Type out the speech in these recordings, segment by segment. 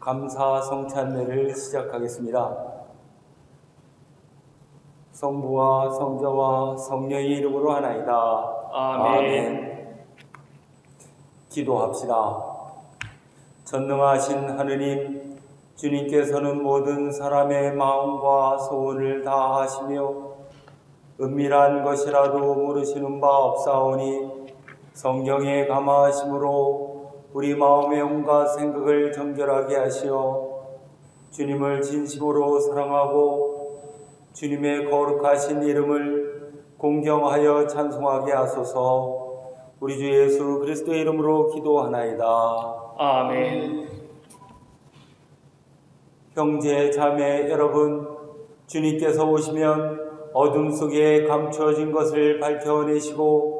감사 성찬례를 시작하겠습니다. 성부와 성자와 성령의 이름으로 하나이다. 아멘. 기도합시다. 전능하신 하느님, 주님께서는 모든 사람의 마음과 소원을 다 아시며 은밀한 것이라도 모르시는 바 없사오니 성령의 감화하심으로 우리 마음의 온갖 생각을 정결하게 하시어 주님을 진심으로 사랑하고 주님의 거룩하신 이름을 공경하여 찬송하게 하소서. 우리 주 예수 그리스도의 이름으로 기도하나이다. 아멘. 형제 자매 여러분, 주님께서 오시면 어둠 속에 감추어진 것을 밝혀내시고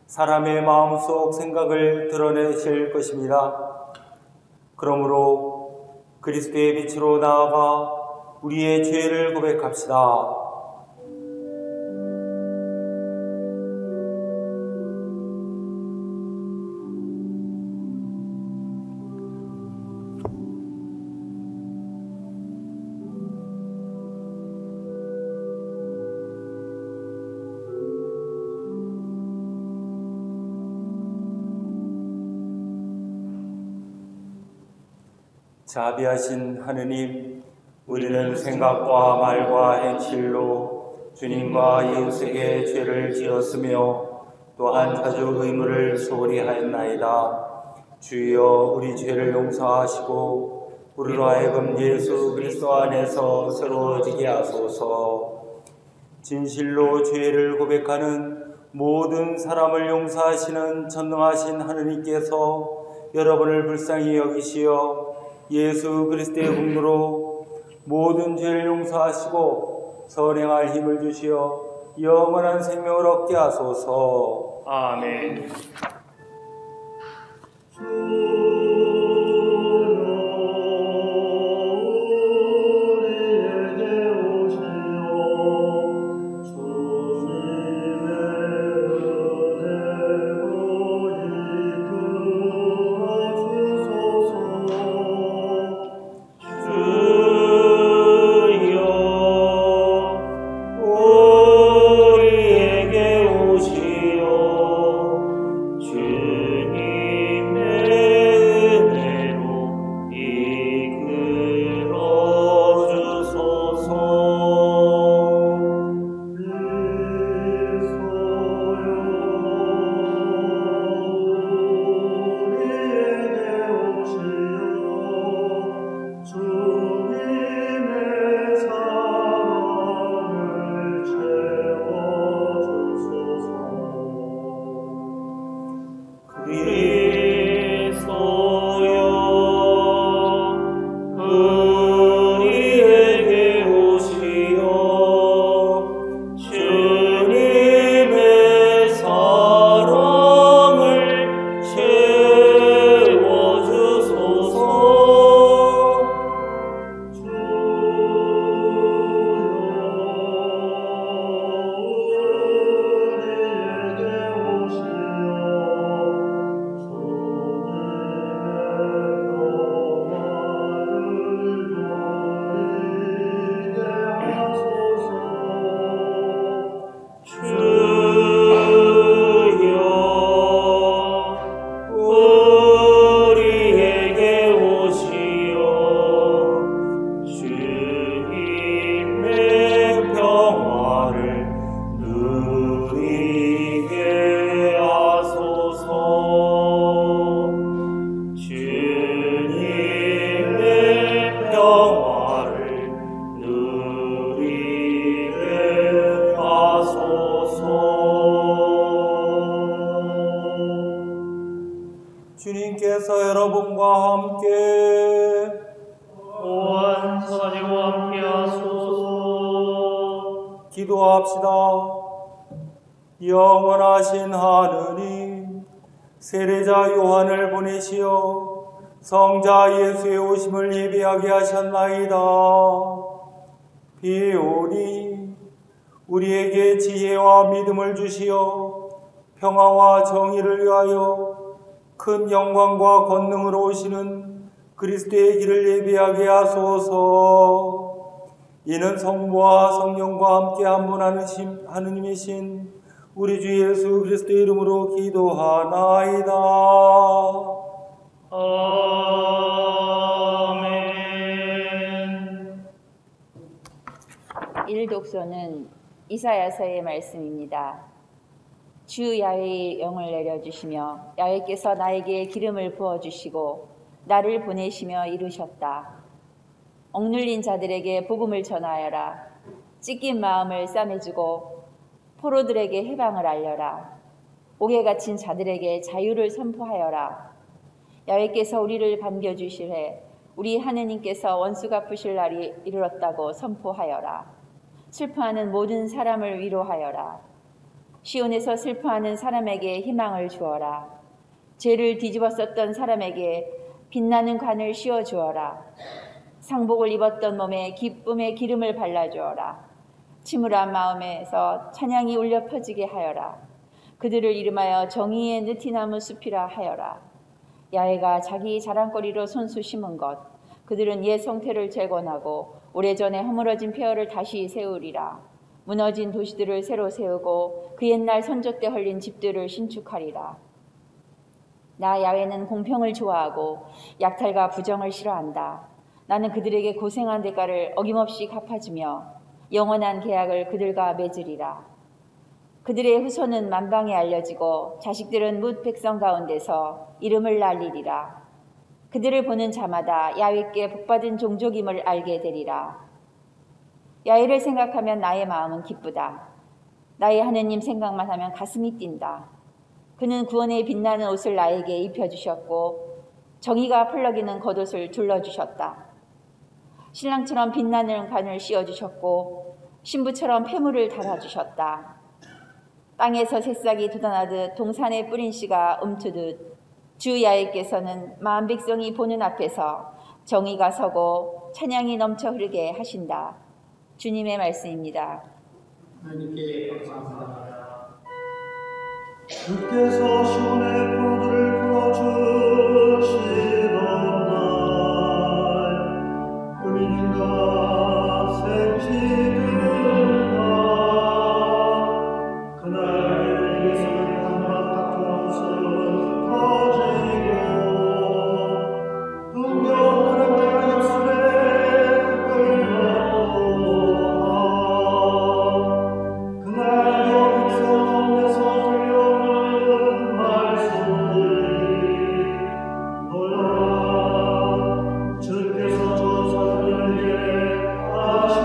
사람의 마음속 생각을 드러내실 것입니다. 그러므로 그리스도의 빛으로 나아가 우리의 죄를 고백합시다. 자비하신 하느님, 우리는 생각과 말과 행실로 주님과 이웃에게 죄를 지었으며 또한 자주 의무를 소홀히 하였나이다. 주여, 우리 죄를 용서하시고 우리로 하여금 예수 그리스도 안에서 새로워지게 하소서. 진실로 죄를 고백하는 모든 사람을 용서하시는 전능하신 하느님께서 여러분을 불쌍히 여기시어 예수 그리스도의 분으로 모든 죄를 용서하시고 선행할 힘을 주시어 영원한 생명을 얻게 하소서. 아멘. 주님께서 여러분과 함께 또한 사지와 함께 하소서. 기도합시다. 영원하신 하느님, 세례자 요한을 보내시어 성자 예수의 오심을 예비하게 하셨나이다. 비오니 우리에게 지혜와 믿음을 주시어 평화와 정의를 위하여 큰 영광과 권능으로 오시는 그리스도의 길을 예비하게 하소서. 이는 성부와 성령과 함께 한 분 하느님이신 우리 주 예수 그리스도의 이름으로 기도하나이다. 아멘. 일독서는 이사야서의 말씀입니다. 주 야훼의 영을 내려주시며 야훼께서 나에게 기름을 부어주시고 나를 보내시며 이루셨다. 억눌린 자들에게 복음을 전하여라. 찢긴 마음을 싸매주고 포로들에게 해방을 알려라. 옥에 갇힌 자들에게 자유를 선포하여라. 야훼께서 우리를 반겨주시되 우리 하느님께서 원수 갚으실 날이 이르렀다고 선포하여라. 슬퍼하는 모든 사람을 위로하여라. 시온에서 슬퍼하는 사람에게 희망을 주어라. 죄를 뒤집어 썼던 사람에게 빛나는 관을 씌워주어라. 상복을 입었던 몸에 기쁨의 기름을 발라주어라. 침울한 마음에서 찬양이 울려 퍼지게 하여라. 그들을 이름하여 정의의 느티나무 숲이라 하여라. 야훼가 자기 자랑거리로 손수 심은 것, 그들은 옛 성태를 재건하고 오래전에 허물어진 폐허를 다시 세우리라. 무너진 도시들을 새로 세우고 그 옛날 선조 때 헐린 집들을 신축하리라. 나 야훼는 공평을 좋아하고 약탈과 부정을 싫어한다. 나는 그들에게 고생한 대가를 어김없이 갚아주며 영원한 계약을 그들과 맺으리라. 그들의 후손은 만방에 알려지고 자식들은 뭇 백성 가운데서 이름을 날리리라. 그들을 보는 자마다 야훼께 복받은 종족임을 알게 되리라. 야훼를 생각하면 나의 마음은 기쁘다. 나의 하느님 생각만 하면 가슴이 뛴다. 그는 구원의 빛나는 옷을 나에게 입혀주셨고 정의가 펄럭이는 겉옷을 둘러주셨다. 신랑처럼 빛나는 관을 씌워주셨고 신부처럼 폐물을 달아주셨다. 땅에서 새싹이 돋아나듯 동산에 뿌린 씨가 움트듯 주 야훼께서는 마은 백성이 보는 앞에서 정의가 서고 찬양이 넘쳐 흐르게 하신다. 주님의 말씀입니다. 하나님께 감사합니다. 주께서 시온의 포도를 풀어주시던 날 금이는가 생시든가 그날 예수를 한바탕 웃음 터지고 흥겨운 땅 입술에 흘러도다 그날 여백성 가운데서 들려오는 말씀들이 놀라라 주께서 조상들에게 하신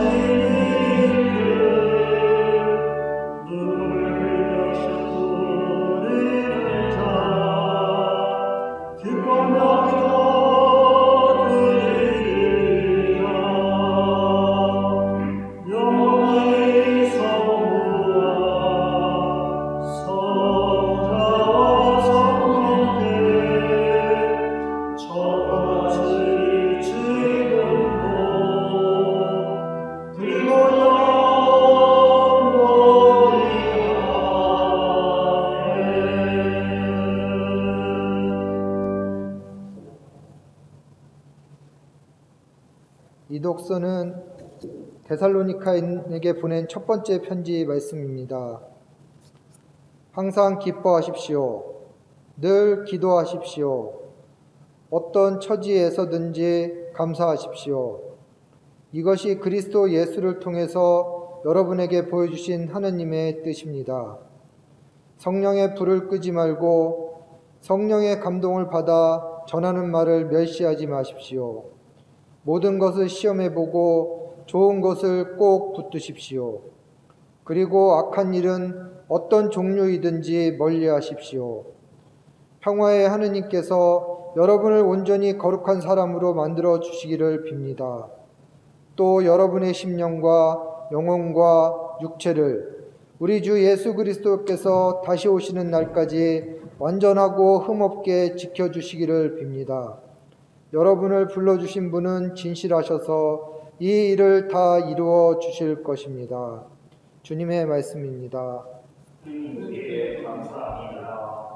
일들 눈물 흘려 씻으리는 자 기뻐하며 기도드리리라 영원히 성부와 성자와 성령께 처같이 지금도 그리고 영원히 이 독서는 데살로니가인에게 보낸 첫 번째 편지 말씀입니다. 항상 기뻐하십시오. 늘 기도하십시오. 어떤 처지에서든지 감사하십시오. 이것이 그리스도 예수를 통해서 여러분에게 보여주신 하느님의 뜻입니다. 성령의 불을 끄지 말고 성령의 감동을 받아 전하는 말을 멸시하지 마십시오. 모든 것을 시험해보고 좋은 것을 꼭 붙드십시오. 그리고 악한 일은 어떤 종류이든지 멀리하십시오. 평화의 하느님께서 여러분을 온전히 거룩한 사람으로 만들어 주시기를 빕니다. 또 여러분의 심령과 영혼과 육체를 우리 주 예수 그리스도께서 다시 오시는 날까지 완전하고 흠없게 지켜주시기를 빕니다. 여러분을 불러주신 분은 진실하셔서 이 일을 다 이루어 주실 것입니다. 주님의 말씀입니다. 주님께 감사합니다.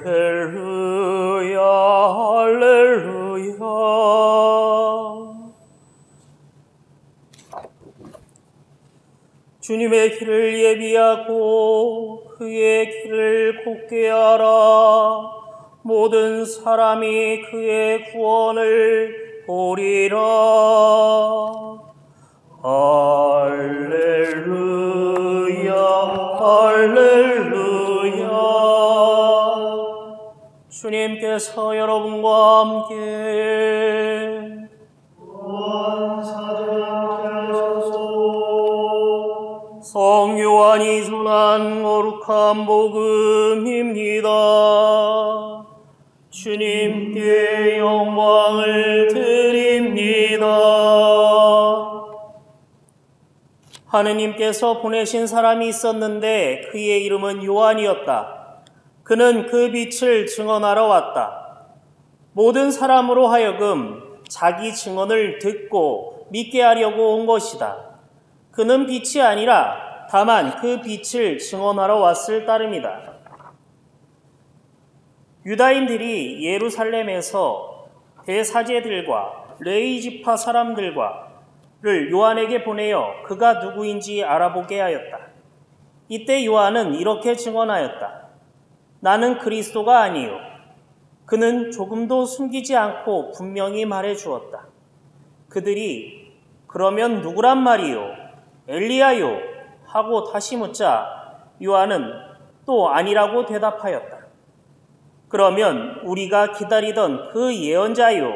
할렐루야 할렐루야. 주님의 길을 예비하고 그의 길을 곧게 하라. 모든 사람이 그의 구원을 보리라. 할렐루야 할렐루야. 주님께서 여러분과 함께 성요한이 전한 거룩한 복음입니다. 주님께 영광을 드립니다. 하느님께서 보내신 사람이 있었는데 그의 이름은 요한이었다. 그는 그 빛을 증언하러 왔다. 모든 사람으로 하여금 자기 증언을 듣고 믿게 하려고 온 것이다. 그는 빛이 아니라 다만 그 빛을 증언하러 왔을 따름이다. 유다인들이 예루살렘에서 대사제들과 레위 지파 사람들과를 요한에게 보내어 그가 누구인지 알아보게 하였다. 이때 요한은 이렇게 증언하였다. 나는 그리스도가 아니요. 그는 조금도 숨기지 않고 분명히 말해 주었다. 그들이 그러면 누구란 말이요? 엘리야요? 하고 다시 묻자 요한은 또 아니라고 대답하였다. 그러면 우리가 기다리던 그 예언자요?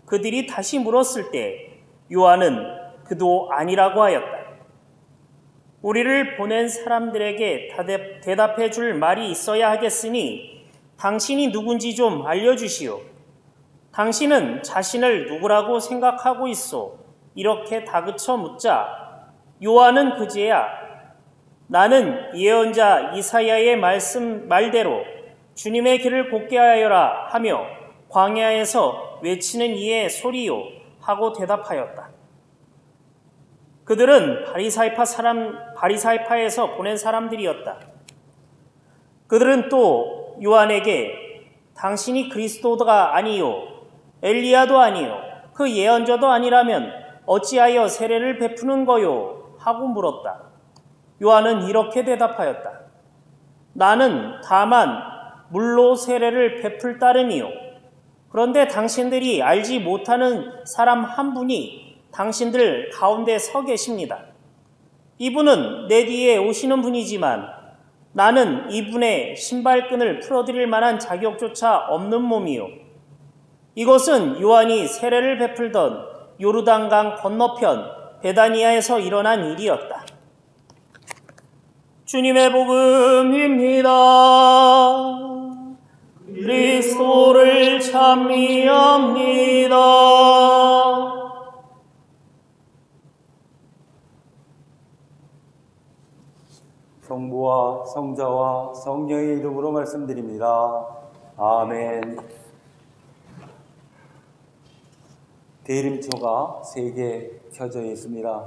그들이 다시 물었을 때 요한은 그도 아니라고 하였다. 우리를 보낸 사람들에게 대답해 줄 말이 있어야 하겠으니 당신이 누군지 좀 알려주시오. 당신은 자신을 누구라고 생각하고 있소? 이렇게 다그쳐 묻자 요한은 그제야 나는 예언자 이사야의 말대로 주님의 길을 곧게 하여라 하며 광야에서 외치는 이의 소리요 하고 대답하였다. 그들은 바리사이파에서 보낸 사람들이었다. 그들은 또 요한에게 당신이 그리스도가 아니요 엘리야도 아니요 그 예언자도 아니라면 어찌하여 세례를 베푸는 거요 하고 물었다. 요한은 이렇게 대답하였다. 나는 다만 물로 세례를 베풀 따름이요. 그런데 당신들이 알지 못하는 사람 한 분이 당신들 가운데 서 계십니다. 이분은 내 뒤에 오시는 분이지만 나는 이분의 신발끈을 풀어드릴 만한 자격조차 없는 몸이요. 이것은 요한이 세례를 베풀던 요르단강 건너편 베다니아에서 일어난 일이었다. 주님의 복음입니다. 그리스도를 찬미합니다. 성부와 성자와 성령의 이름으로 말씀드립니다. 아멘. 대림초가 3개 켜져 있습니다.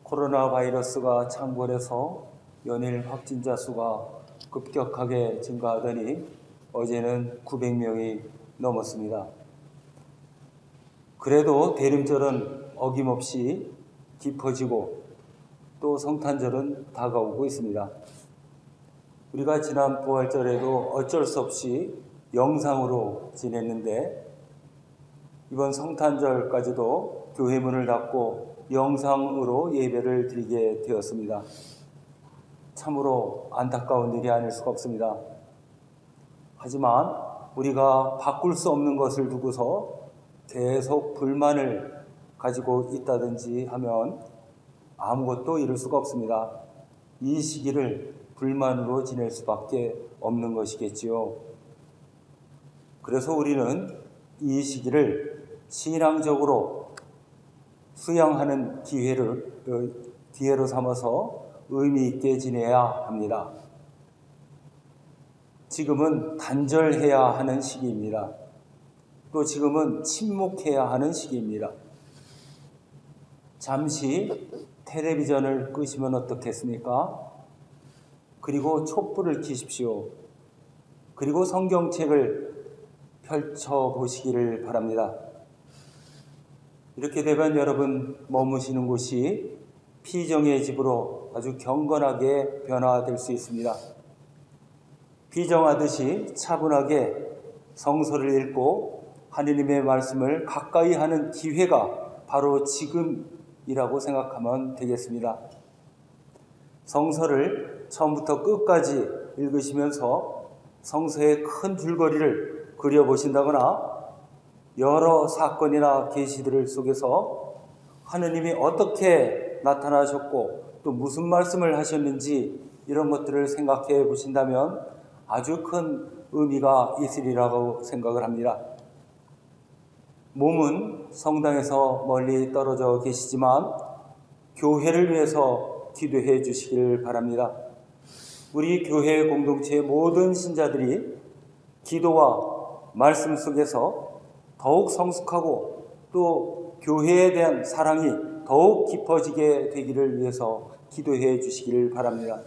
코로나 바이러스가 창궐해서 연일 확진자 수가 급격하게 증가하더니 어제는 900명이 넘었습니다. 그래도 대림절은 어김없이 깊어지고 또 성탄절은 다가오고 있습니다. 우리가 지난 부활절에도 어쩔 수 없이 영상으로 지냈는데 이번 성탄절까지도 교회 문을 닫고 영상으로 예배를 드리게 되었습니다. 참으로 안타까운 일이 아닐 수가 없습니다. 하지만 우리가 바꿀 수 없는 것을 두고서 계속 불만을 가지고 있다든지 하면 아무것도 이룰 수가 없습니다. 이 시기를 불만으로 지낼 수밖에 없는 것이겠지요. 그래서 우리는 이 시기를 신앙적으로 수양하는 기회로 삼아서 의미 있게 지내야 합니다. 지금은 단절해야 하는 시기입니다. 또 지금은 침묵해야 하는 시기입니다. 잠시 텔레비전을 끄시면 어떻겠습니까? 그리고 촛불을 켜십시오. 그리고 성경책을 펼쳐보시기를 바랍니다. 이렇게 되면 여러분 머무시는 곳이 피정의 집으로 아주 경건하게 변화될 수 있습니다. 피정하듯이 차분하게 성서를 읽고 하느님의 말씀을 가까이 하는 기회가 바로 지금이라고 생각하면 되겠습니다. 성서를 처음부터 끝까지 읽으시면서 성서의 큰 줄거리를 그려보신다거나 여러 사건이나 계시들 속에서 하느님이 어떻게 나타나셨고 또 무슨 말씀을 하셨는지 이런 것들을 생각해 보신다면 아주 큰 의미가 있으리라고 생각을 합니다. 몸은 성당에서 멀리 떨어져 계시지만 교회를 위해서 기도해 주시길 바랍니다. 우리 교회 공동체의 모든 신자들이 기도와 말씀 속에서 더욱 성숙하고 또 교회에 대한 사랑이 더욱 깊어지게 되기를 위해서 기도해 주시길 바랍니다.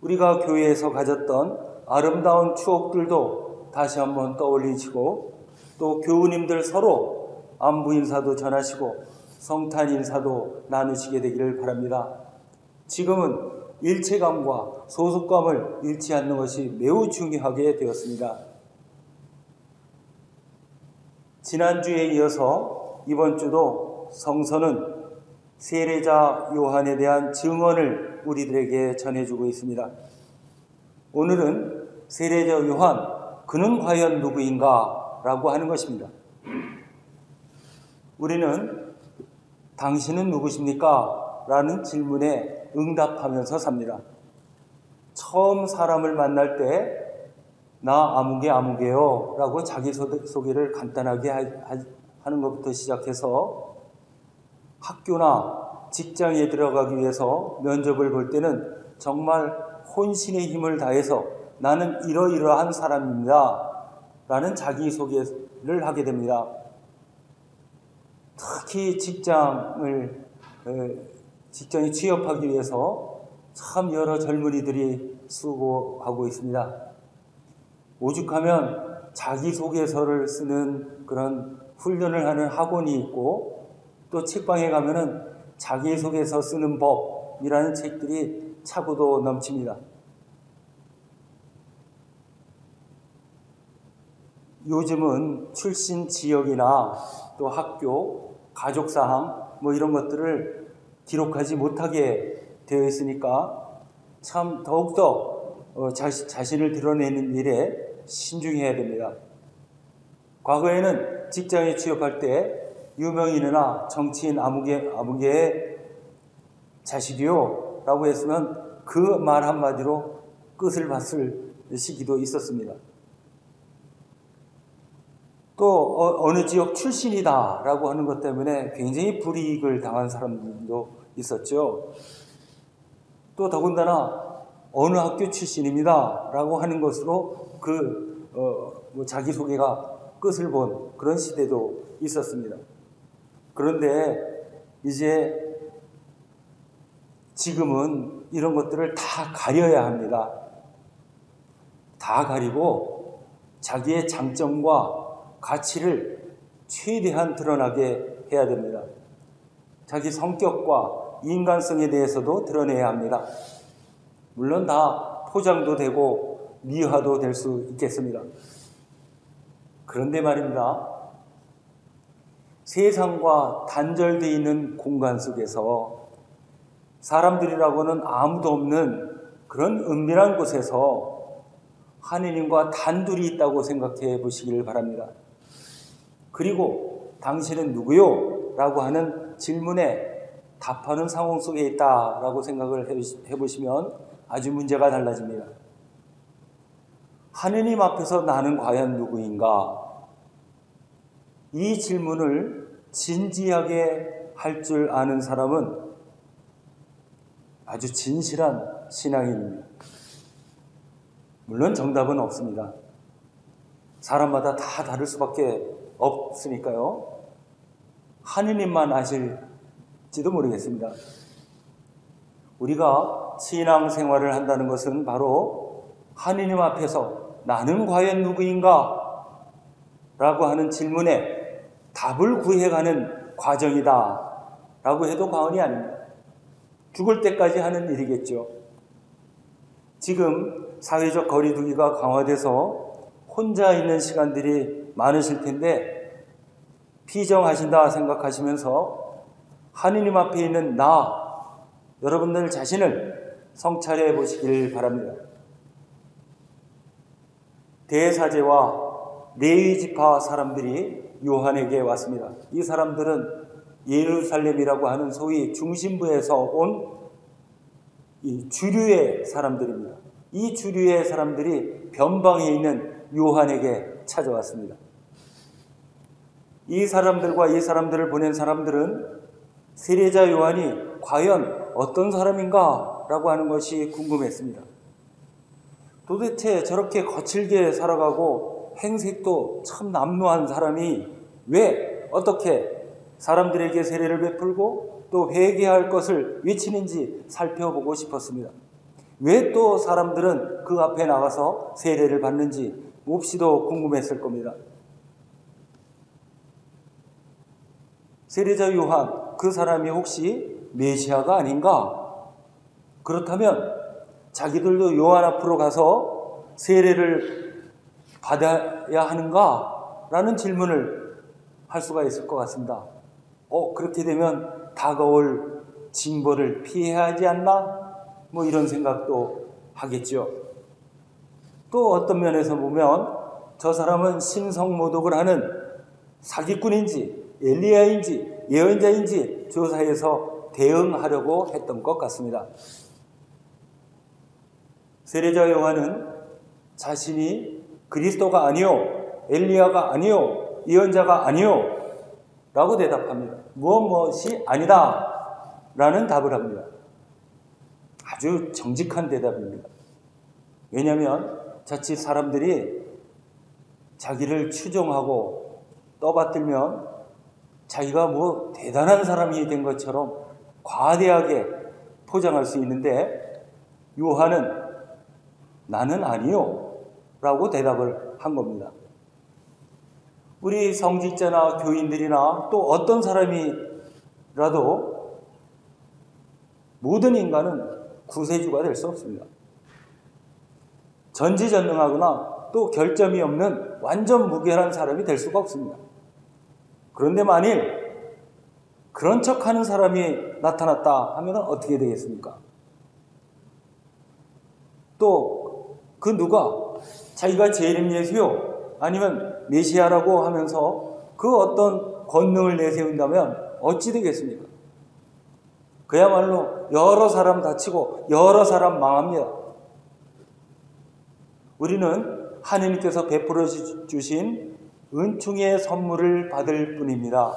우리가 교회에서 가졌던 아름다운 추억들도 다시 한번 떠올리시고 또 교우님들 서로 안부 인사도 전하시고 성탄 인사도 나누시게 되기를 바랍니다. 지금은 일체감과 소속감을 잃지 않는 것이 매우 중요하게 되었습니다. 지난주에 이어서 이번 주도 성서는 세례자 요한에 대한 증언을 우리들에게 전해주고 있습니다. 오늘은 세례자 요한, 그는 과연 누구인가? 라고 하는 것입니다. 우리는 당신은 누구십니까? 라는 질문에 응답하면서 삽니다. 처음 사람을 만날 때 나 아무개요 라고 자기소개를 간단하게 하는 것부터 시작해서 학교나 직장에 들어가기 위해서 면접을 볼 때는 정말 혼신의 힘을 다해서 나는 이러이러한 사람입니다 라는 자기소개를 하게 됩니다. 특히 직장에 취업하기 위해서 참 여러 젊은이들이 수고하고 있습니다. 오죽하면 자기소개서를 쓰는 그런 훈련을 하는 학원이 있고 또 책방에 가면은 자기소개서 쓰는 법이라는 책들이 차고도 넘칩니다. 요즘은 출신 지역이나 또 학교, 가족사항 이런 것들을 기록하지 못하게 되어 있으니까 참 더욱더 자신을 드러내는 일에 신중해야 됩니다. 과거에는 직장에 취업할 때 유명인이나 정치인 아무개의 자식이요 라고 했으면 그 말 한마디로 끝을 봤을 시기도 있었습니다. 또 어느 지역 출신이다 라고 하는 것 때문에 굉장히 불이익을 당한 사람들도 있었죠. 또 더군다나 어느 학교 출신입니다 라고 하는 것으로 자기소개가 끝을 본 그런 시대도 있었습니다. 그런데 이제 지금은 이런 것들을 다 가려야 합니다. 다 가리고 자기의 장점과 가치를 최대한 드러나게 해야 됩니다. 자기 성격과 인간성에 대해서도 드러내야 합니다. 물론 다 포장도 되고 미화도 될 수 있겠습니다. 그런데 말입니다. 세상과 단절되어 있는 공간 속에서 사람들이라고는 아무도 없는 그런 은밀한 곳에서 하느님과 단둘이 있다고 생각해 보시길 바랍니다. 그리고 당신은 누구요? 라고 하는 질문에 답하는 상황 속에 있다라고 생각을 해보시면 아주 문제가 달라집니다. 하느님 앞에서 나는 과연 누구인가? 이 질문을 진지하게 할 줄 아는 사람은 아주 진실한 신앙인입니다. 물론 정답은 없습니다. 사람마다 다 다를 수밖에 없으니까요. 하느님만 아실지도 모르겠습니다. 우리가 신앙생활을 한다는 것은 바로 하느님 앞에서 나는 과연 누구인가? 라고 하는 질문에 답을 구해가는 과정이다 라고 해도 과언이 아닙니다. 죽을 때까지 하는 일이겠죠. 지금 사회적 거리두기가 강화돼서 혼자 있는 시간들이 많으실 텐데 피정하신다 생각하시면서 하느님 앞에 있는 여러분들 자신을 성찰해 보시길 바랍니다. 대사제와 레위 지파 사람들이 요한에게 왔습니다. 이 사람들은 예루살렘이라고 하는 소위 중심부에서 온 이 주류의 사람들입니다. 이 주류의 사람들이 변방에 있는 요한에게 찾아왔습니다. 이 사람들과 이 사람들을 보낸 사람들은 세례자 요한이 과연 어떤 사람인가? 라고 하는 것이 궁금했습니다. 도대체 저렇게 거칠게 살아가고 행색도 참 남루한 사람이 왜 어떻게 사람들에게 세례를 베풀고 또 회개할 것을 외치는지 살펴보고 싶었습니다. 왜 또 사람들은 그 앞에 나가서 세례를 받는지 몹시도 궁금했을 겁니다. 세례자 요한, 그 사람이 혹시 메시아가 아닌가? 그렇다면 자기들도 요한 앞으로 가서 세례를 받아야 하는가? 라는 질문을 할 수가 있을 것 같습니다. 그렇게 되면 다가올 징벌을 피해야 하지 않나? 뭐 이런 생각도 하겠죠. 또 어떤 면에서 보면 저 사람은 신성모독을 하는 사기꾼인지 엘리야인지 예언자인지 조사해서 대응하려고 했던 것 같습니다. 세례자 요한은 자신이 그리스도가 아니요, 엘리야가 아니요, 예언자가 아니요 라고 대답합니다. 무엇이 아니다 라는 답을 합니다. 아주 정직한 대답입니다. 왜냐하면 자칫 사람들이 자기를 추종하고 떠받들면 자기가 뭐 대단한 사람이 된 것처럼 과대하게 포장할 수 있는데 요한은 나는 아니요 라고 대답을 한 겁니다. 우리 성직자나 교인들이나 또 어떤 사람이라도 모든 인간은 구세주가 될 수 없습니다. 전지전능하거나 또 결점이 없는 완전 무결한 사람이 될 수가 없습니다. 그런데 만일 그런 척하는 사람이 나타났다 하면 어떻게 되겠습니까? 또 그 누가 자기가 재림 예수요 아니면 메시아라고 하면서 그 어떤 권능을 내세운다면 어찌 되겠습니까? 그야말로 여러 사람 다치고 여러 사람 망합니다. 우리는 하느님께서 베풀어 주신 은총의 선물을 받을 뿐입니다.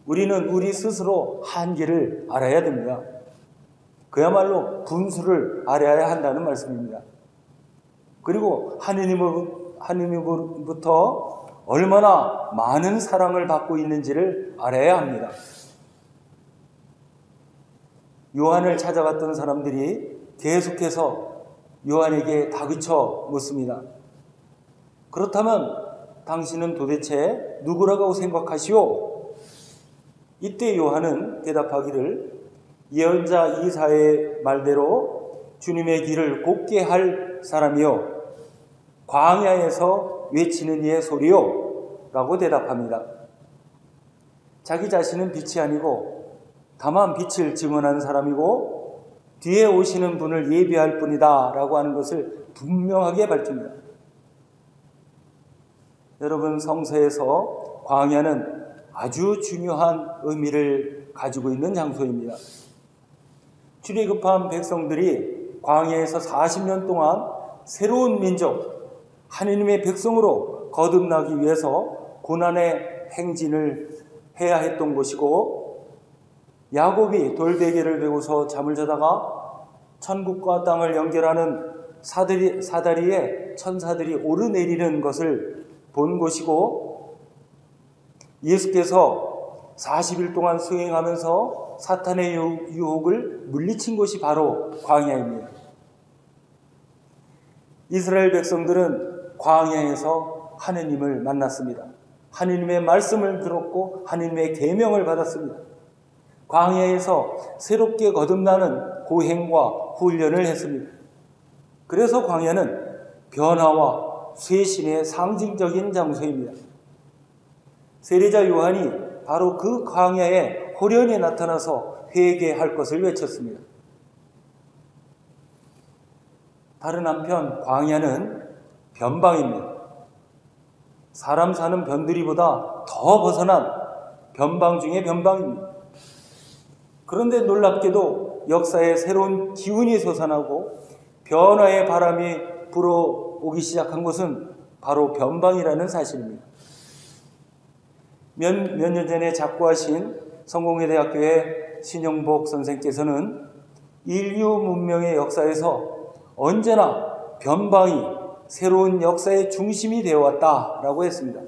우리는 우리 스스로 한계를 알아야 됩니다. 그야말로 분수를 알아야 한다는 말씀입니다. 그리고 하느님으로부터 얼마나 많은 사랑을 받고 있는지를 알아야 합니다. 요한을 찾아갔던 사람들이 계속해서 요한에게 다그쳐 묻습니다. 그렇다면 당신은 도대체 누구라고 생각하시오? 이때 요한은 대답하기를 예언자 이사야의 말대로 주님의 길을 곱게 할 사람이요 광야에서 외치는 이의 소리요 라고 대답합니다. 자기 자신은 빛이 아니고 다만 빛을 증언하는 사람이고 뒤에 오시는 분을 예비할 뿐이다 라고 하는 것을 분명하게 밝힙니다. 여러분, 성서에서 광야는 아주 중요한 의미를 가지고 있는 장소입니다. 출애굽한 백성들이 광야에서 40년 동안 새로운 민족, 하느님의 백성으로 거듭나기 위해서 고난의 행진을 해야 했던 곳이고, 야곱이 돌베개를 베고서 잠을 자다가 천국과 땅을 연결하는 사다리에 천사들이 오르내리는 것을 본 곳이고, 예수께서 40일 동안 수행하면서 사탄의 유혹을 물리친 곳이 바로 광야입니다. 이스라엘 백성들은 광야에서 하느님을 만났습니다. 하느님의 말씀을 들었고 하느님의 계명을 받았습니다. 광야에서 새롭게 거듭나는 고행과 훈련을 했습니다. 그래서 광야는 변화와 쇄신의 상징적인 장소입니다. 세례자 요한이 바로 그 광야에 호련히 나타나서 회개할 것을 외쳤습니다. 다른 한편 광야는 변방입니다. 사람 사는 변두리보다 더 벗어난 변방 중의 변방입니다. 그런데 놀랍게도 역사에 새로운 기운이 솟아나고 변화의 바람이 불어오기 시작한 곳은 바로 변방이라는 사실입니다. 몇 년 전에 작고하신 성공회대학교의 신영복 선생께서는 인류 문명의 역사에서 언제나 변방이 새로운 역사의 중심이 되어왔다라고 했습니다.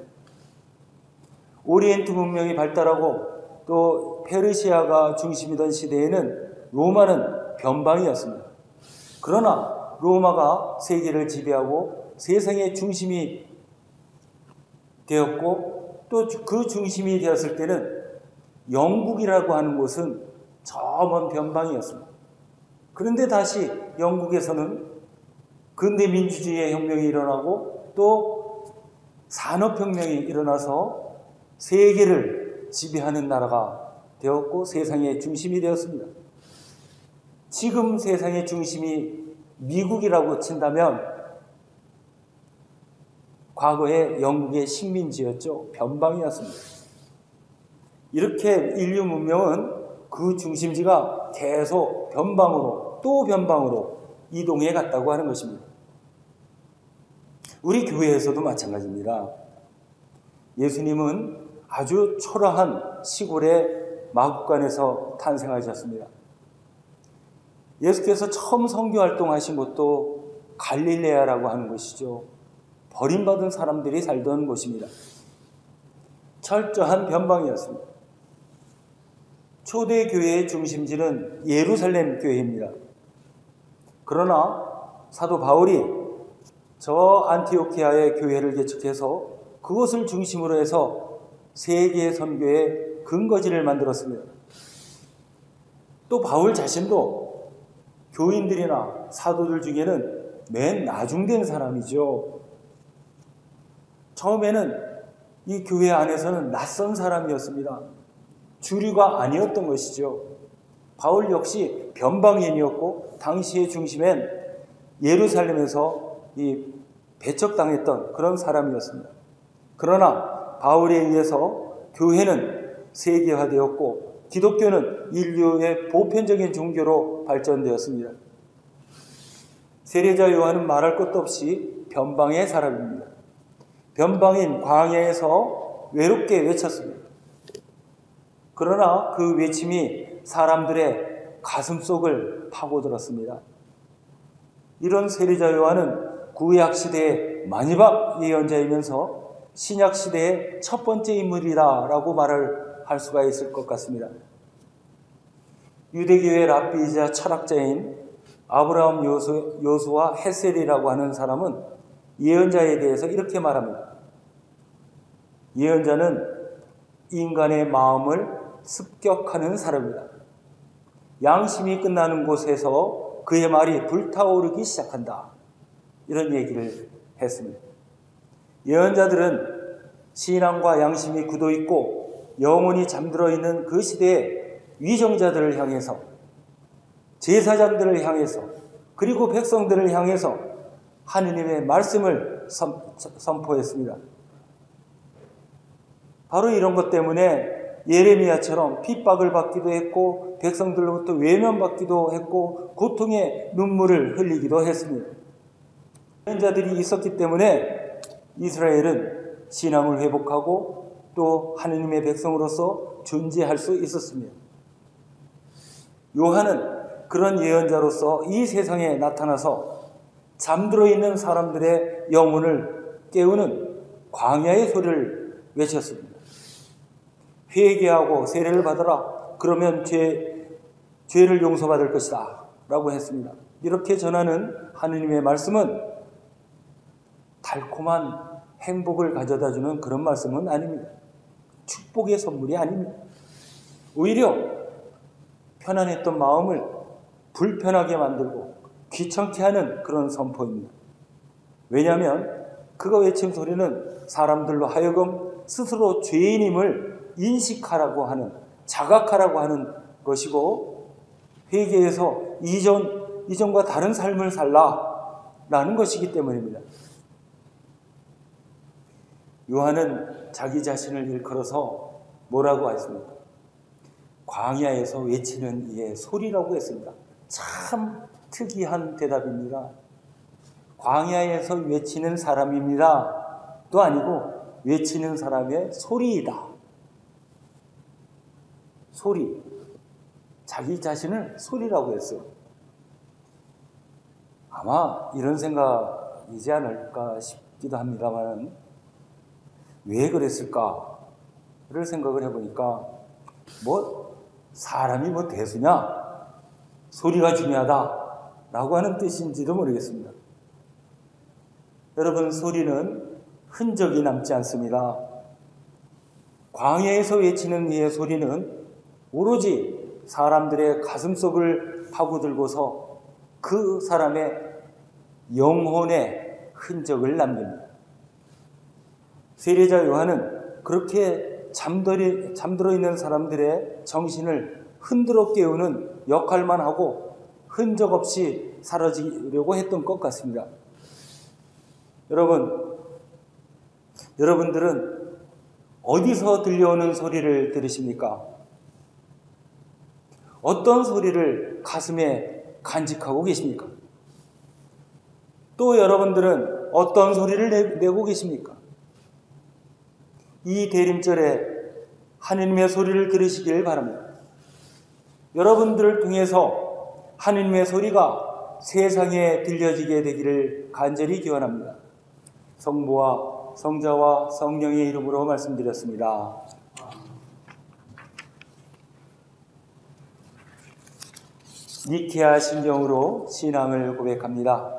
오리엔트 문명이 발달하고 또 페르시아가 중심이던 시대에는 로마는 변방이었습니다. 그러나 로마가 세계를 지배하고 세상의 중심이 되었고 또 그 중심이 되었을 때는 영국이라고 하는 곳은 저 먼 변방이었습니다. 그런데 다시 영국에서는 근대 민주주의의 혁명이 일어나고 또 산업혁명이 일어나서 세계를 지배하는 나라가 되었고 세상의 중심이 되었습니다. 지금 세상의 중심이 미국이라고 친다면 과거에 영국의 식민지였죠. 변방이었습니다. 이렇게 인류 문명은 그 중심지가 계속 변방으로 또 변방으로 이동해 갔다고 하는 것입니다. 우리 교회에서도 마찬가지입니다. 예수님은 아주 초라한 시골의 마구간에서 탄생하셨습니다. 예수께서 처음 선교 활동하신 곳도 갈릴레아라고 하는 곳이죠. 버림받은 사람들이 살던 곳입니다. 철저한 변방이었습니다. 초대 교회의 중심지는 예루살렘 교회입니다. 그러나 사도 바울이 저 안티오키아의 교회를 개척해서 그것을 중심으로 해서 세계 선교의 근거지를 만들었습니다. 또 바울 자신도 교인들이나 사도들 중에는 맨 나중된 사람이죠. 처음에는 이 교회 안에서는 낯선 사람이었습니다. 주류가 아니었던 것이죠. 바울 역시 변방인이었고 당시의 중심엔 예루살렘에서 이 배척당했던 그런 사람이었습니다. 그러나 바울에 의해서 교회는 세계화되었고 기독교는 인류의 보편적인 종교로 발전되었습니다. 세례자 요한은 말할 것도 없이 변방의 사람입니다. 변방인 광야에서 외롭게 외쳤습니다. 그러나 그 외침이 사람들의 가슴속을 파고들었습니다. 이런 세례자 요한은 구약시대의 마지막 예언자이면서 신약시대의 첫 번째 인물이다라고 말을 할 수가 있을 것 같습니다. 유대교의 랍비이자 철학자인 아브라함, 요수와 헤셀이라고 하는 사람은 예언자에 대해서 이렇게 말합니다. 예언자는 인간의 마음을 습격하는 사람이다. 양심이 끝나는 곳에서 그의 말이 불타오르기 시작한다. 이런 얘기를 했습니다. 예언자들은 신앙과 양심이 굳어있고 영혼이 잠들어 있는 그 시대의 위정자들을 향해서, 제사장들을 향해서, 그리고 백성들을 향해서 하느님의 말씀을 선포했습니다. 바로 이런 것 때문에 예레미야처럼 핍박을 받기도 했고 백성들로부터 외면받기도 했고 고통의 눈물을 흘리기도 했습니다. 예언자들이 있었기 때문에 이스라엘은 신앙을 회복하고 또 하느님의 백성으로서 존재할 수 있었습니다. 요한은 그런 예언자로서 이 세상에 나타나서 잠들어 있는 사람들의 영혼을 깨우는 광야의 소리를 외쳤습니다. 회개하고 세례를 받아라. 그러면 죄를 용서받을 것이다. 라고 했습니다. 이렇게 전하는 하느님의 말씀은 달콤한 행복을 가져다주는 그런 말씀은 아닙니다. 축복의 선물이 아닙니다. 오히려 편안했던 마음을 불편하게 만들고 귀찮게 하는 그런 선포입니다. 왜냐하면 그가 외친 소리는 사람들로 하여금 스스로 죄인임을 인식하라고 하는, 자각하라고 하는 것이고 회개해서 이전과 다른 삶을 살라라는 것이기 때문입니다. 요한은 자기 자신을 일컬어서 뭐라고 했습니까? 광야에서 외치는 이의 소리라고 했습니다. 참 특이한 대답입니다. 광야에서 외치는 사람입니다. 또 아니고 외치는 사람의 소리이다. 소리. 자기 자신을 소리라고 했어요. 아마 이런 생각이지 않을까 싶기도 합니다만 왜 그랬을까를 생각을 해보니까 사람이 대수냐? 소리가 중요하다라고 하는 뜻인지도 모르겠습니다. 여러분, 소리는 흔적이 남지 않습니다. 광야에서 외치는 이의 소리는 오로지 사람들의 가슴속을 파고들고서 그 사람의 영혼의 흔적을 남깁니다. 세례자 요한은 그렇게 잠들어 있는 사람들의 정신을 흔들어 깨우는 역할만 하고 흔적 없이 사라지려고 했던 것 같습니다. 여러분들은 어디서 들려오는 소리를 들으십니까? 어떤 소리를 가슴에 간직하고 계십니까? 또 여러분들은 어떤 소리를 내고 계십니까? 이 대림절에 하느님의 소리를 들으시길 바랍니다. 여러분들을 통해서 하느님의 소리가 세상에 들려지게 되기를 간절히 기원합니다. 성부와 성자와 성령의 이름으로 말씀드렸습니다. 니케아 신경으로 신앙을 고백합니다.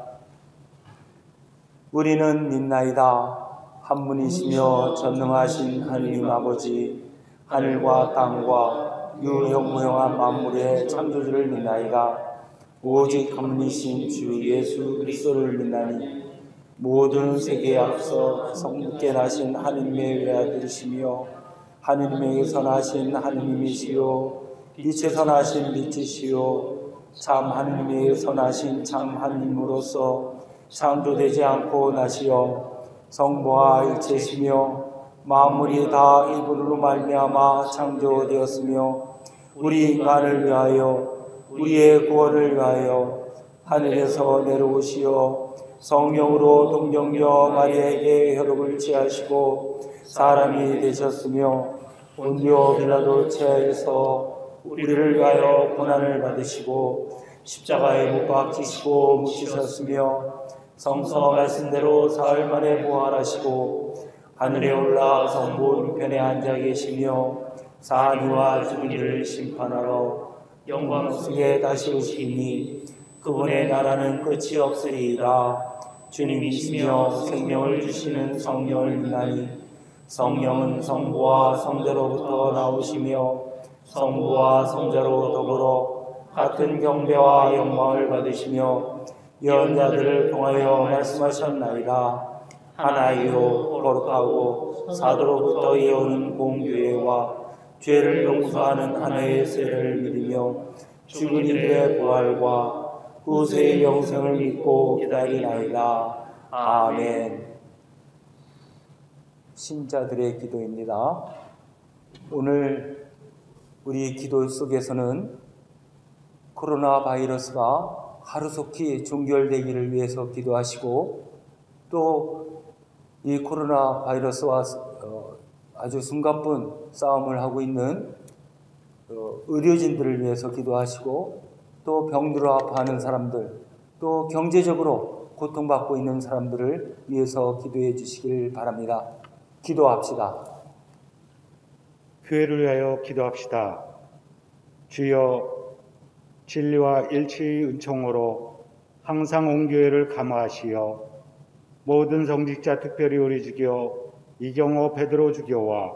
우리는 믿나이다. 한 분이시며 전능하신 하느님 아버지, 하늘과 땅과 유형무형한 만물의 창조주를 믿나이다. 오직 한 분이신 주 예수 그리스도를 믿나니 모든 세계에 앞서 성부께 나신 하느님의 외아들이시며 하느님에게서 나신 하느님이시요 빛에서 나신 빛이시요 참 하느님에게서 나신 참 하느님으로서 창조되지 않고 나시어 성부와 일체시며 만물이 다 이분으로 말미암아 창조되었으며 우리 인간을 위하여 우리의 구원을 위하여 하늘에서 내려오시어 성령으로 동정녀 마리아에게 혈육을 취하시고 사람이 되셨으며 본디오 빌라도 체하에서 우리를 위하여 고난을 받으시고 십자가에 못 박히시고 묻히셨으며 성서 말씀대로 사흘 만에 부활하시고 하늘에 올라 성부 우편에 앉아 계시며 사한 이와 죽은 이를 심판하러 영광 속에 다시 오시니 그분의 나라는 끝이 없으리이다. 주님이시며 생명을 주시는 성령을 믿나니 성령은 성부와 성자로부터 나오시며 성부와 성자로 더불어 같은 경배와 영광을 받으시며 예언자들을 통하여 말씀하셨나이다. 하나이요 거룩하고 사도로부터 이어오는 공교회와 죄를 용서하는 하나의 세례를 믿으며 죽은 이들의 부활과 후세의 영생을 믿고 기다리나이다. 아멘. 신자들의 기도입니다. 오늘 우리 기도 속에서는 코로나 바이러스가 하루속히 종결되기를 위해서 기도하시고 또 이 코로나 바이러스와 아주 숨가쁜 싸움을 하고 있는 의료진들을 위해서 기도하시고 또 병들어 아파하는 사람들 또 경제적으로 고통받고 있는 사람들을 위해서 기도해 주시길 바랍니다. 기도합시다. 교회를 위하여 기도합시다. 주여 진리와 일치의 은총으로 항상 온 교회를 감화하시어 모든 성직자 특별히 우리 주교 이경호 베드로 주교와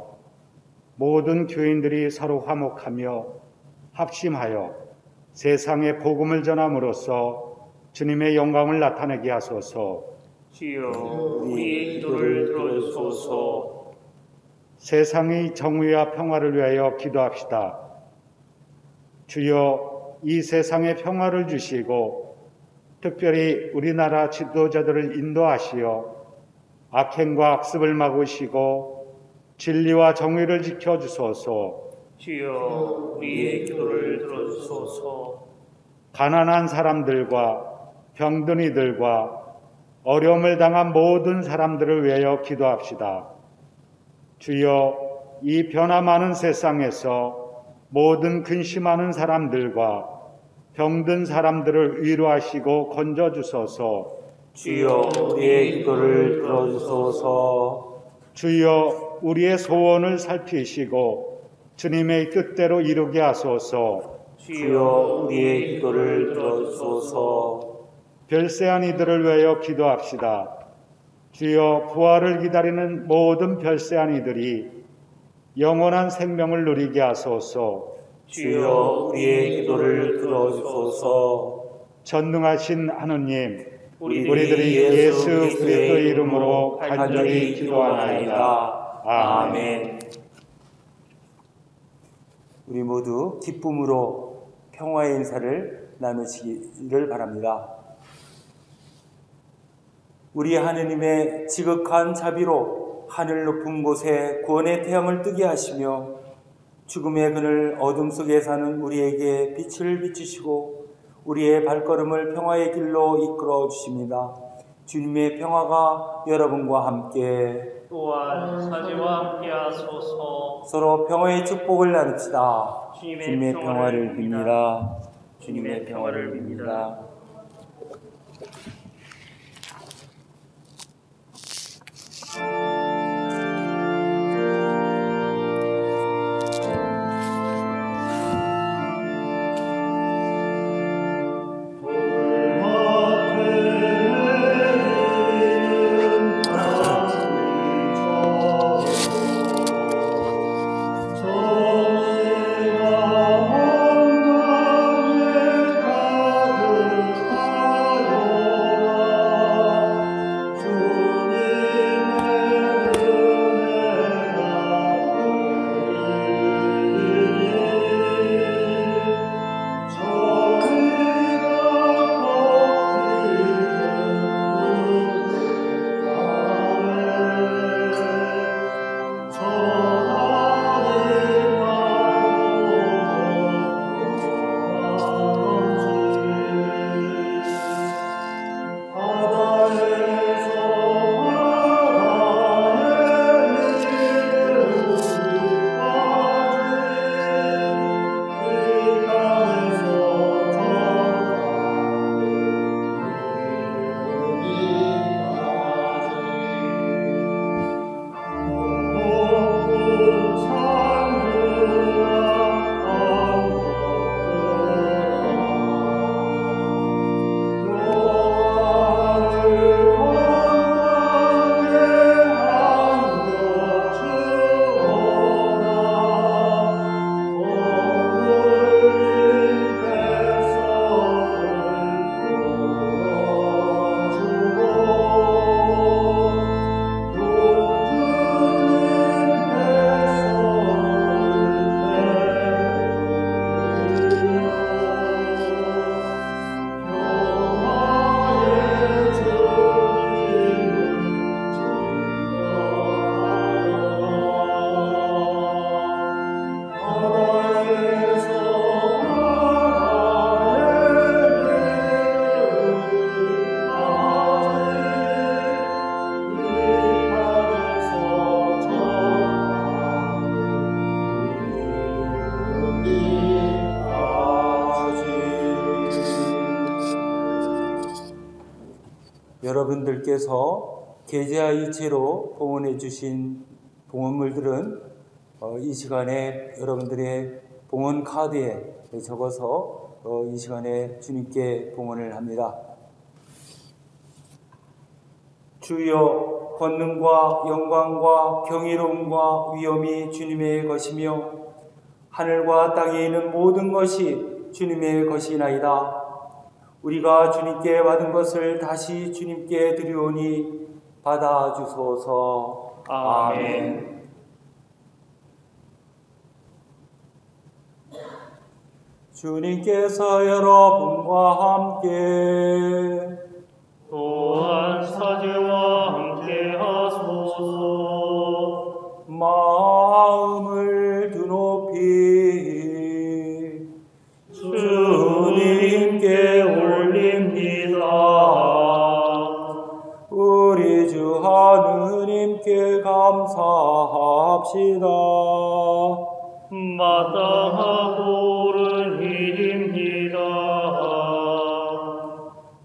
모든 교인들이 서로 화목하며 합심하여 세상에 복음을 전함으로써 주님의 영광을 나타내게 하소서. 주여 우리의 기도를 들어주소서. 세상의 정의와 평화를 위하여 기도합시다. 주여 이 세상에 평화를 주시고 특별히 우리나라 지도자들을 인도하시어 악행과 악습을 막으시고 진리와 정의를 지켜주소서. 주여 우리의 기도를 들어주소서. 가난한 사람들과 병든 이들과 어려움을 당한 모든 사람들을 위하여 기도합시다. 주여 이 변화 많은 세상에서 모든 근심하는 사람들과 병든 사람들을 위로하시고 건져주소서. 주여 우리의 기도를 들어주소서. 주여 우리의 소원을 살피시고 주님의 뜻대로 이루게 하소서. 주여 우리의 기도를 들어주소서. 별세한 이들을 위하여 기도합시다. 주여 부활을 기다리는 모든 별세한 이들이 영원한 생명을 누리게 하소서. 주여 우리의 기도를 들어주소서. 전능하신 하느님, 우리들이 예수 그리스도의 이름으로 간절히 기도하나이다. 아멘. 우리 모두 기쁨으로 평화의 인사를 나누시기를 바랍니다. 우리 하느님의 지극한 자비로 하늘 높은 곳에 구원의 태양을 뜨게 하시며 죽음의 그늘 어둠 속에 사는 우리에게 빛을 비추시고 우리의 발걸음을 평화의 길로 이끌어 주십니다. 주님의 평화가 여러분과 함께 또한 사제와 함께하소서. 서로 평화의 축복을 나눕시다. 주님의 평화를 빕니다. 주님의 평화를 빕니다. 정의가 여러분들께서 계좌 이체로 봉헌해 주신 봉헌물들은 이 시간에 여러분들의 봉헌 카드에 적어서 이 시간에 주님께 봉헌을 합니다. 주여, 권능과 영광과 경이로움과 위엄이 주님의 것이며 하늘과 땅에 있는 모든 것이 주님의 것이나이다. 우리가 주님께 받은 것을 다시 주님께 드리오니 받아주소서. 아멘. 주님께서 여러분과 함께 또한 사제와 함께 하소서. 마음을 드높이 주님께 올립니다. 우리 주 하느님께 감사합시다. 마땅하고 옳은 일입니다.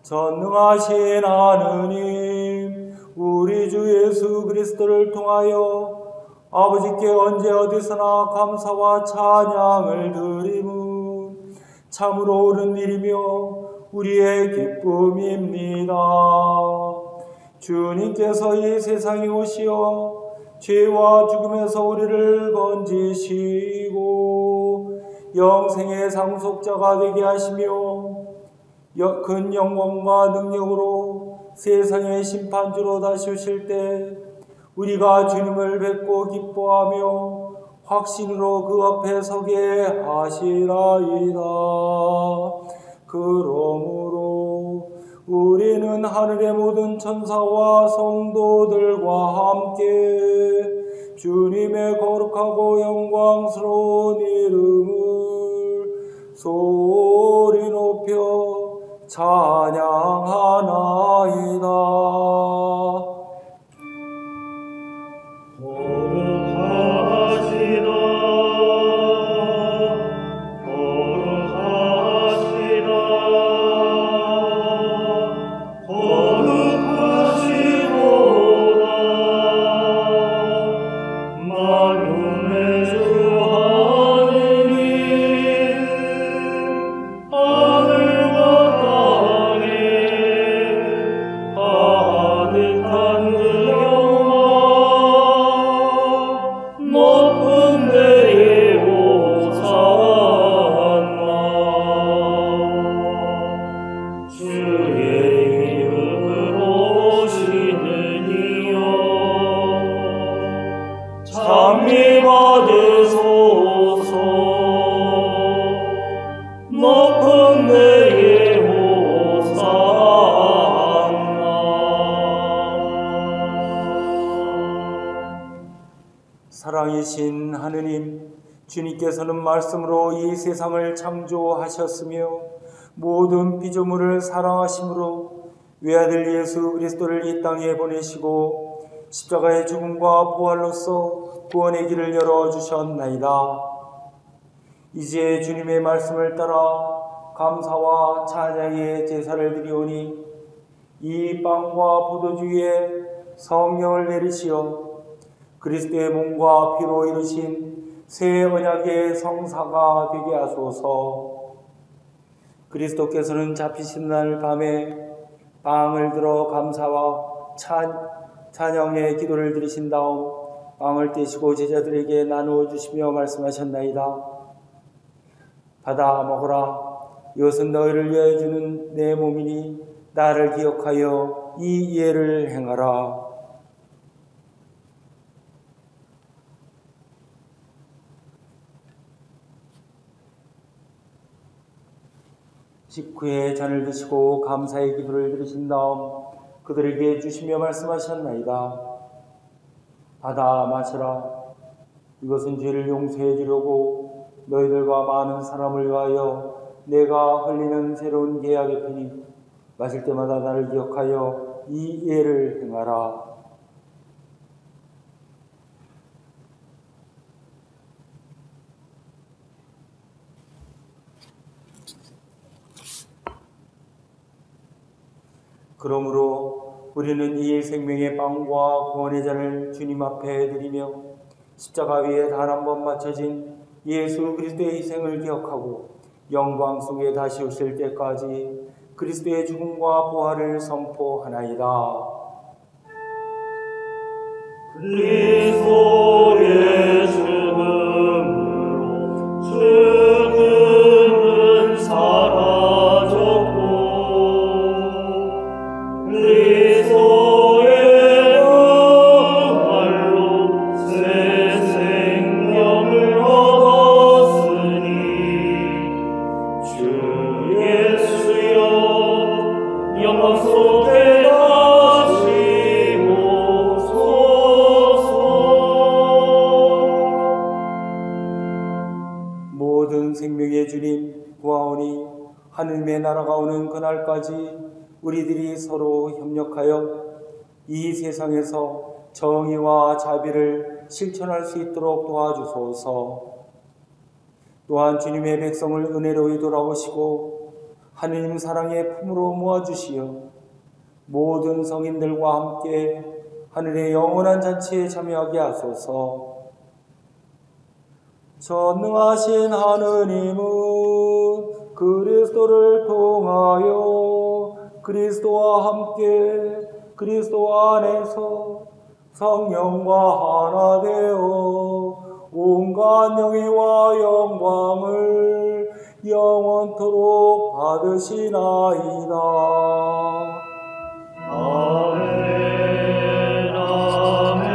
전능하신 하느님, 우리 주 예수 그리스도를 통하여 아버지께 언제 어디서나 감사와 찬양을 드림은 참으로 옳은 일이며 우리의 기쁨입니다. 주님께서 이 세상에 오시어 죄와 죽음에서 우리를 건지시고 영생의 상속자가 되게 하시며 큰 영광과 능력으로 세상의 심판주로 다시 오실 때 우리가 주님을 뵙고 기뻐하며 확신으로 그 앞에 서게 하시라이다. 그러므로 우리는 하늘의 모든 천사와 성도들과 함께 주님의 거룩하고 영광스러운 이름을 소리 높여 찬양하나이다. 거룩하시다. 거룩하시다. 거룩하시도다. 만군의 주 하느님, 하늘과 땅에 가득한 그 영광, 높은 데에 오사나. 주의 이름으로 오시는 이여 찬미 받으소서. 높은 데에 오사나. 사랑이신 하느님, 주님께서는 말씀으로 이 세상을 창조하셨으며 모든 피조물을 사랑하심으로 외아들 예수 그리스도를 이 땅에 보내시고 십자가의 죽음과 부활로서 구원의 길을 열어주셨나이다. 이제 주님의 말씀을 따라 감사와 찬양의 제사를 드리오니 이 빵과 포도주 위에 성령을 내리시어 그리스도의 몸과 피로 이루신 새 언약의 성사가 되게 하소서. 그리스도께서는 잡히신 날 밤에 빵을 들어 감사와 찬양의 기도를 드리신 다음 빵을 떼시고 제자들에게 나누어 주시며 말씀하셨나이다. 받아 먹으라. 이것은 너희를 위하여 주는 내 몸이니 나를 기억하여 이 예를 행하라. 식후에 잔을 드시고 감사의 기도를 드리신 다음 그들에게 주시며 말씀하셨나이다. 받아 마시라. 이것은 죄를 용서해 주려고 너희들과 많은 사람을 위하여 내가 흘리는 새로운 계약의 피니 마실 때마다 나를 기억하여 이 예를 행하라. 그러므로 우리는 이 생명의 빵과 구원의 잔을 주님 앞에 드리며 십자가 위에 단 한 번 맞춰진 예수 그리스도의 희생을 기억하고 영광 속에 다시 오실 때까지 그리스도의 죽음과 부활을 선포하나이다. 그리스도의 죽음으로 죽음은 사라졌고 그리스도의 부활로 새 생명을 얻었으니 주 예수여 영광 속에 다시 오소서. 모든 생명의 주님 구하오니 하늘의 나라가 오는 그날까지 우리들이 서로 협력하여 이 세상에서 정의와 자비를 실천할 수 있도록 도와주소서. 또한 주님의 백성을 은혜로이 돌아오시고 하느님 사랑의 품으로 모아주시어 모든 성인들과 함께 하늘의 영원한 잔치에 참여하게 하소서. 전능하신 하느님은 그리스도를 통하여 그리스도와 함께 그리스도 안에서 성령과 하나 되어 온갖 영예와 영광을 영원토록 받으시나이다. 아멘, 아멘,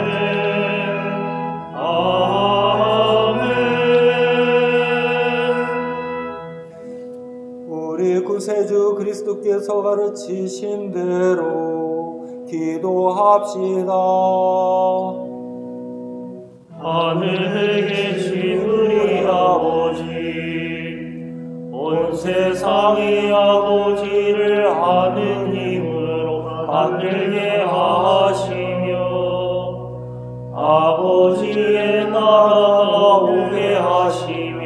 아멘. 우리 구세주 그리스도께서 가르치신 대로 기도합시다. 하늘에 계신 우리 아버지, 온 세상의 아버지를 하느님으로 만들게 하시며 아버지의 나라가 오게 하시며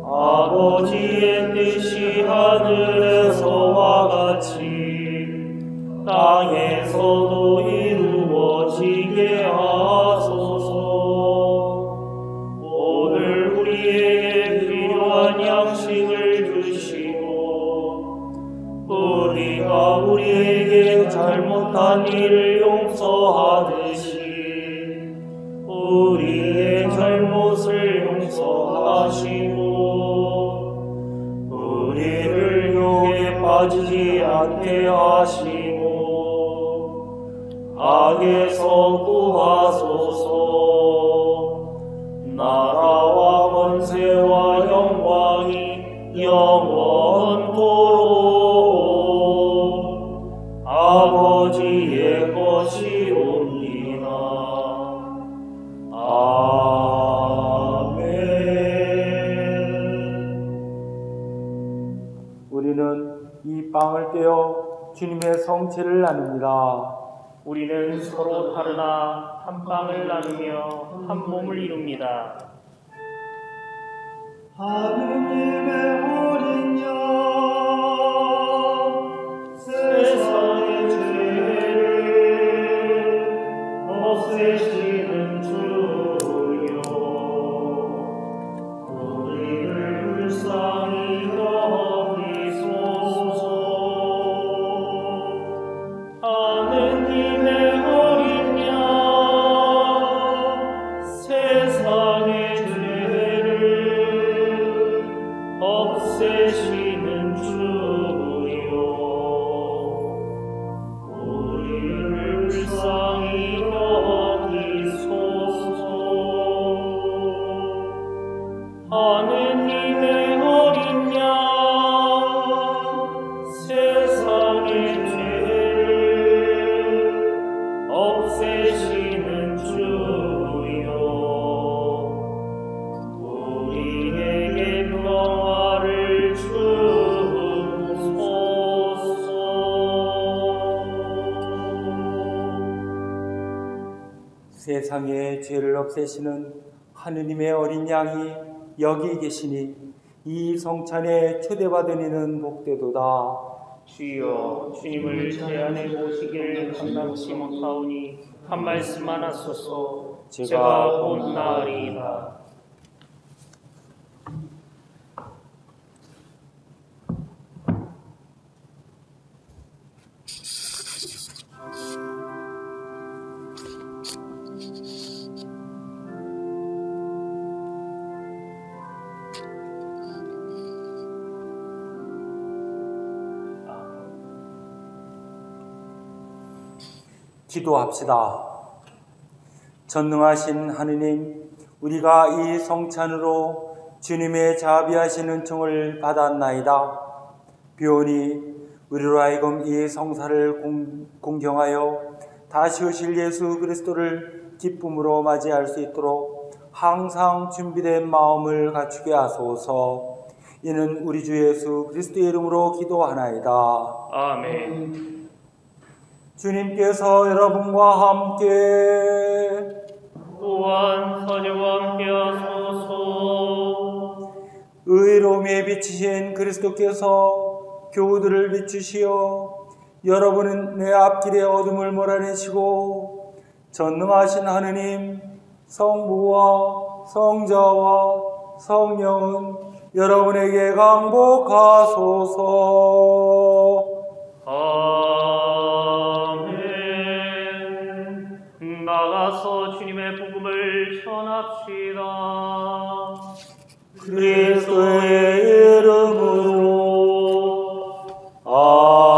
아버지의 뜻이 하늘에서와 같이 땅에서도 이루어지게 하소서. 오늘 우리에게 필요한 양식을 주시고 우리가 우리에게 잘못한 일을 용서하듯이 우리의 잘못을 용서하시고 우리를 유혹에 빠지지 않게 하시고 악에서 구하소서. 나라와 권세와 영광이 영원토록 아버지의 것이옵니다. 아멘. 우리는 이 빵을 떼어 주님의 성체를 나눕니다. 우리는 서로 다르나 한 빵을 나누며 한 몸을 이룹니다. 하느님의 어린 양 세상의 죄를 없애시는 주여 우리를 불쌍히 여기소서. 하느님의 어린 양 세상의 죄를 없애시는 주여 우리를 불쌍히 여기소서. 하느님의 어린 양 세상의 죄를 없애시는 주여 우리에게 평화를 주소서. 세상의 죄를 없애시는 하느님의 어린 양이 여기 계시니 이 성찬에 초대받은 이는 복되도다. 주여, 주님을 제 안에 모시기를 감당치 못하오니 한 말씀만 하소서. 제가 곧 나으리이다. 기도합시다. 전능하신 하느님, 우리가 이 성찬으로 주님의 자비하신 은총을 받았나이다. 비오니 우리로 하여금 이 성사를 공경하여 다시 오실 예수 그리스도를 기쁨으로 맞이할 수 있도록 항상 준비된 마음을 갖추게 하소서. 이는 우리 주 예수 그리스도의 이름으로 기도하나이다. 아멘. 주님께서 여러분과 함께 또한 사제와 함께 하소서. 의로움에 비치신 그리스도께서 교우들을 비추시어 여러분은 내 앞길에 어둠을 몰아내시고 전능하신 하느님 성부와 성자와 성령은 여러분에게 강복하소서. 아멘. 나가서 주님의 복음을 전합시다. 그리스도의 이름으로 아멘.